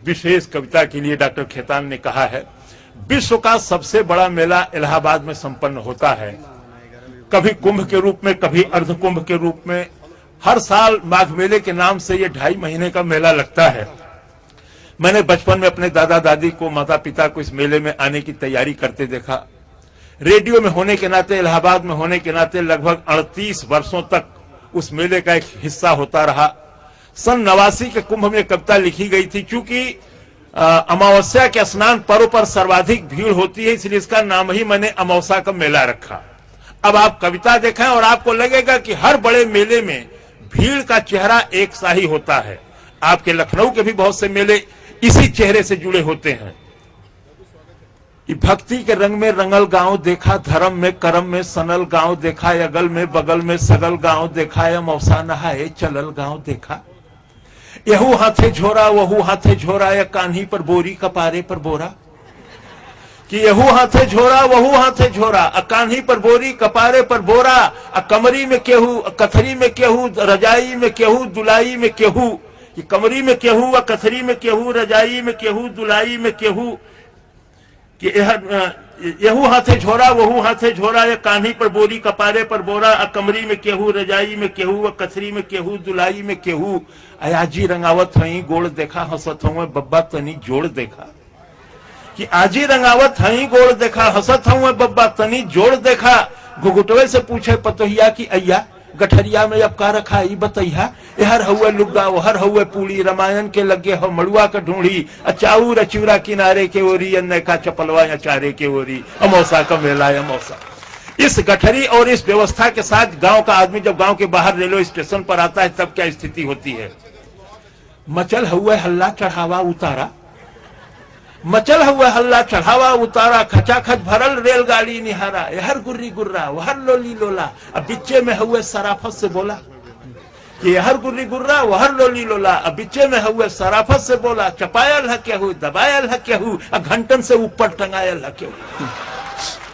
विशेष कविता के लिए डॉक्टर खेतान ने कहा है, विश्व का सबसे बड़ा मेला इलाहाबाद में संपन्न होता है, कभी कुंभ के रूप में, कभी अर्ध कुंभ के रूप में। हर साल माघ मेले के नाम से ये 2.5 महीने का मेला लगता है। मैंने बचपन में अपने दादा दादी को, माता पिता को इस मेले में आने की तैयारी करते देखा। रेडियो में होने के नाते, इलाहाबाद में होने के नाते लगभग 38 वर्षों तक उस मेले का एक हिस्सा होता रहा। सन 89 के कुंभ में कविता लिखी गई थी। चूंकि अमावस्या के स्नान पर्व पर सर्वाधिक भीड़ होती है, इसलिए इसका नाम ही मैंने अमावस्या का मेला रखा। अब आप कविता देखें और आपको लगेगा कि हर बड़े मेले में भीड़ का चेहरा एक सा ही होता है। आपके लखनऊ के भी बहुत से मेले इसी चेहरे से जुड़े होते हैं। भक्ति के रंग में रंगल गांव देखा, धर्म में कर्म में सनल गांव देखा, अगल में बगल में सगल गांव देखा, मौसा नहाए चलल गांव देखा। यहू हाथे झोरा वहू हाथे झोरा, या कान्ही पर बोरी कपारे पर बोरा। कि यहू हाथे झोरा वहू हाथे झोरा, कान्ही पर बोरी कपारे पर बोरा, कमरी में केहू कथरी में केहू, रजाई में केहू दुलाई में केहू। कि कमरी में केहू, कथरी में केहू, रजाई में केहू, दुलाई में केहू। कि यहू हाथे झोरा वहू हाथे झोरा, या कान्ही पर बोरी कपारे पर बोरा, कमरी में केहू, रजाई में केहू, कथरी में केहू, दुलाई में केहू। आजी रंगावत हई गोड़ देखा, हंसत हूँ बब्बा तनी जोड़ देखा। कि आजी रंगावत हई गोड़ देखा, हंसत हूँ बब्बा तनी जोड़ देखा। घुघुटवे से पूछे पतोहिया की अय्या, गठरिया में अब का रखा ई बतैया। हर हुए लुग्गा हर हुए पूड़ी, रामायण के लगे हो मड़ुआ का ढूंढी, अचाऊ रचूरा किनारे के ओरी, अन्य का चपलवा अचारे के ओरी। अमौसा का मेला अमौसा। इस गठरी और इस व्यवस्था के साथ गांव का आदमी जब गांव के बाहर रेलवे स्टेशन पर आता है तब क्या स्थिति होती है। मचल हुए हल्ला चढ़ावा उतारा, मचल हुआ हल्ला चढ़ावा उतारा, खचाखच भरल रेलगाड़ी निहारा। हर गुर्री गुर्रा वहर लोली लोला, अब बिच्चे में हुए सराफत से बोला। कि हर गुर्री गुर्रा वहर लोली लोला, अब बिच्चे में हुए सराफत से बोला। चपायल है केहू दबायल है केहू, घंटन से ऊपर टंगायल है केहू।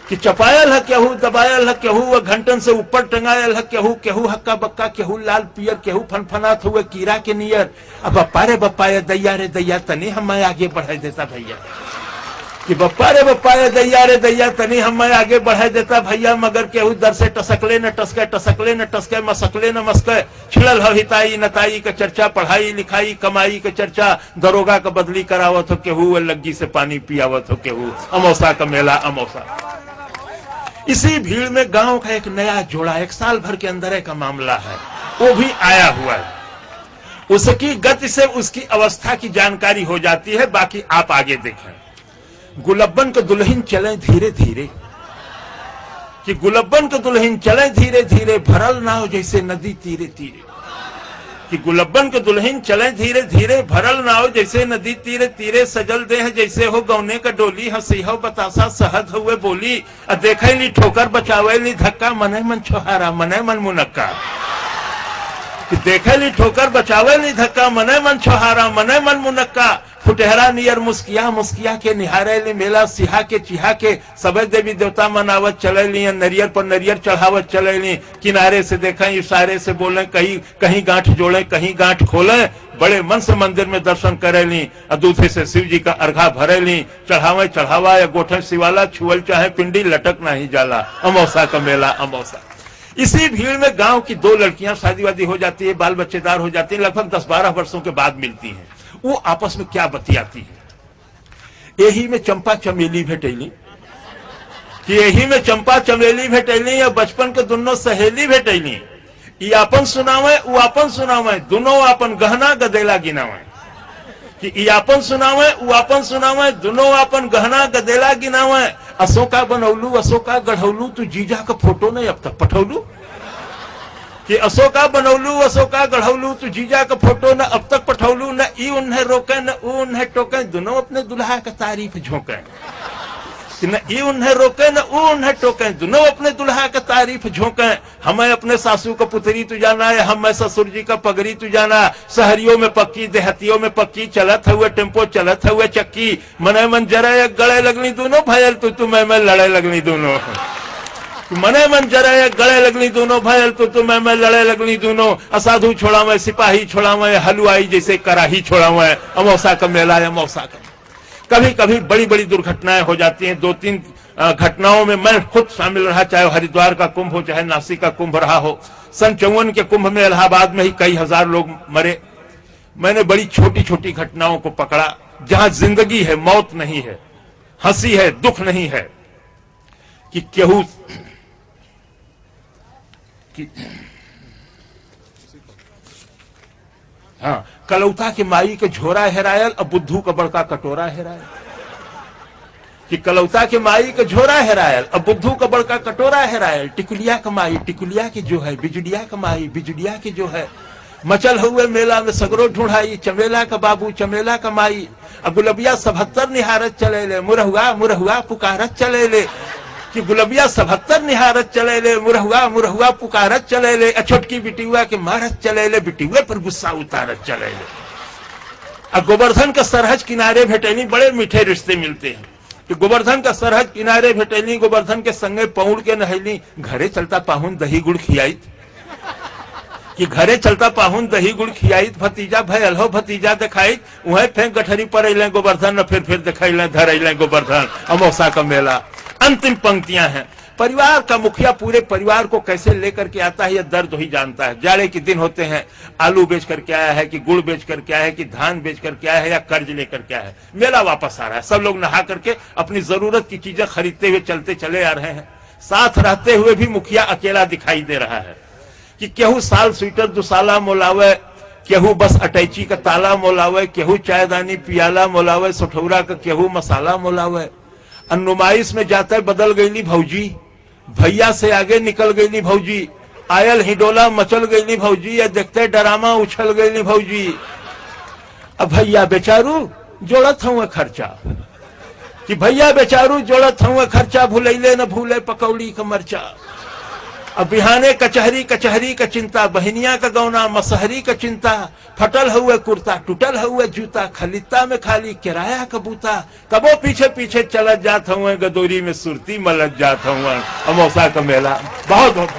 कि चपायल है केहू दबायल है केहू, घंटन से ऊपर टंगायल है केहू। केहू हक्का बक्का केहू लाल पियर, केहू फनफनात हुए कीड़ा के नियर। अब बप्पा रे बप्पा ये दैया रे दैया तनी हमें आगे बढ़ा देता भैया। कि बप्पा रे दैया रे दैया तनी हमें आगे बढ़ा देता भैया। मगर केहू दर से टसकले न टसके, टसकले न टसके, मसकले न मस्के। छिड़ल हो हिताई नताई का चर्चा, पढ़ाई लिखाई कमाई का चर्चा। दरोगा का बदली करावत हो केहू, लग्गी से पानी पियावत हो केहू। अमौसा का मेला अमौसा। इसी भीड़ में गांव का एक नया जोड़ा 1 साल भर के अंदर का मामला है, वो भी आया हुआ है। उसकी गति से उसकी अवस्था की जानकारी हो जाती है। बाकी आप आगे देखें। गुलब्बन के दुल्हन चले धीरे धीरे। कि गुलब्बन के दुल्हन चले धीरे धीरे, भरल नाव जैसे नदी तीरे तीरे। कि गुलब्बन के दुल्हन चले धीरे धीरे, भरल नाव जैसे नदी तीरे तीरे। सजल देह जैसे हो गौने का डोली, हंसी हो बतासा सहद हुए बोली। देखे ली ठोकर बचावे ली धक्का, मने मन छोहारा मने मन मुनक्का। देखे ली ठोकर बचावे ली धक्का, मने मन छोहारा मने मन मुनक्का। फुटहरा नियर मुस्किया मुस्किया के निहारे ली मेला, सिहा के चिहा के सबे देवी देवता मनावत चले ली। नरियर पर नरियर चढ़ावत चले ली। किनारे से देखें इशारे से बोले, कहीं कहीं गांठ जोड़े कहीं गांठ खोले। बड़े मन से मंदिर में दर्शन करे ली। दूधे से शिव जी का अर्घा भरे ली। चढ़ावे चढ़ावा या गोठे शिवाला, छुअल चाहे पिंडी लटक नहीं जाला। अमौसा का मेला अमौसा। इसी भीड़ में गांव की 2 लड़कियां शादी वादी हो जाती है, बाल बच्चेदार हो जाती है, लगभग 10-12 वर्षों के बाद मिलती हैं। वो आपस में क्या बतियाती है। यही में चंपा चमेली भेटैली। कि यही में चंपा चमेली भेटैली, या बचपन के दोनों सहेली भेटैली। ये अपन सुनावे वो अपन सुनावे, दोनों अपन गहना गदेला गिनावे। कि ये अपन सुनावे वो अपन सुनावे, दोनों अपन गहना गदेला गिनावे। अशोका बनौलू अशोका गढ़ौलू, तू जीजा का फोटो नहीं अब तक पठौलू। कि अशोका बनौलू अशोका गढ़ौलू, तू जीजा का फोटो न अब तक पठौलू। न ई उन्हें रोके न ऊ उन्हें टोके, दोनों अपने दुल्हा का तारीफ झोंके। न ई उन्हें रोके न ऊ उन्हें टोके, दोनों अपने दुल्हा का तारीफ झोंके। हमें अपने सासू का पुतरी तू जाना है, हमें ससुर जी का पगड़ी तू जाना। शहरियों में पक्की देहतियों में पक्की, चलत हुए टेम्पो चलत हुए चक्की। मने मन जरे गले लगनी दोनों, भयल तू मैं लड़े लगनी दोनों। मने मन जरे गले लगनी दोनों भयल तो मैं लड़े लगनी दोनों असाधु छोड़ा मैं सिपाही छोड़ा मैं हलवाई जैसे कराही छोड़ा मैं अमौसा का मेला या मौसा का। कभी कभी बड़ी बड़ी दुर्घटनाएं हो जाती हैं। 2-3 घटनाओं में मैं खुद शामिल रहा, चाहे हरिद्वार का कुंभ हो चाहे नासिक का कुंभ रहा हो। सन 54 के कुंभ में इलाहाबाद में ही कई हजार लोग मरे। मैंने बड़ी छोटी छोटी घटनाओं को पकड़ा जहां जिंदगी है, मौत नहीं है, हंसी है, दुख नहीं है। कि केहू हाँ, कलौता के माई के झोरा हेरायल अब बुद्धू का बड़का कटोरा हेरायल। कि कलौता के माई के झोरा हेरायल अब बुद्धू का बड़का कटोरा हेरायल। टिकुलिया का माई टिकुलिया की जो है, बिजुलिया का माई बिजुलिया की जो है। मचल हुए मेला में सगरो ढूंढाई, चमेला का बाबू चमेला का माई। अब गुलबिया 77 निहारत चले ले, मुरहुआ मुरहुआ पुकारत चले ले। कि गुलबिया 77 निहारत चले ले, मुरहुआ मुरहुआ पुकारत चले ले। छोटकी बिटिया के मारत चले ले, बिटिया पर गुस्सा उतारत चले ले। अब गोवर्धन का सरहज किनारे भेटैनी, बड़े मीठे रिश्ते मिलते हैं। कि गोवर्धन का सरहज किनारे भेटैनी, गोवर्धन के संगे पौड़ के नहैली। घरे चलता पाहुन दही गुड़ खियाई। कि घरे चलता पाहुन दही गुड़ खियाई, भतीजा भयल हो भतीजा दिखाई। वहीं फेंक गठरी पर अले गोवर्धन न फिर दिखाई धर अले गोवर्धन अमौसा का मेला। अंतिम पंक्तियां हैं। परिवार का मुखिया पूरे परिवार को कैसे लेकर के आता है, यह दर्द ही जानता है। जाड़े के दिन होते हैं, आलू बेच करके आया है कि गुड़ बेच करके आया है कि धान बेच करके आया है या कर्ज लेकर के आया है। मेला वापस आ रहा है, सब लोग नहा करके अपनी जरूरत की चीजें खरीदते हुए चलते चले आ रहे हैं। साथ रहते हुए भी मुखिया अकेला दिखाई दे रहा है। कि केहू साल स्वेटर दुसाला मोलावे, केहू बस अटैची का ताला मोलावे, केहू चायदानी पियाला मोलावे, सठौरा का केहू मसाला मोलावे। नुमाइश में जाते बदल गईली भौजी, भैया से आगे निकल गईली भौजी। आयल हिडोला मचल गईली भौजी, या देखते डरामा उछल गईली भौजी। अब भैया बेचारू जोड़त हुए खर्चा। कि भैया बेचारू जोड़त हुए खर्चा, भूलैले न भूले पकौड़ी का मरचा। अब बिहाने कचहरी कचहरी का चिंता, बहनिया का गौना मसहरी का चिंता। फटल हुए कुर्ता टूटल हुए जूता, खलिता में खाली किराया का बूता। कबो पीछे पीछे चलत जात हुए, गदोरी में सुरती मलत जात हुए। अमौसा का मेला बहुत बहुत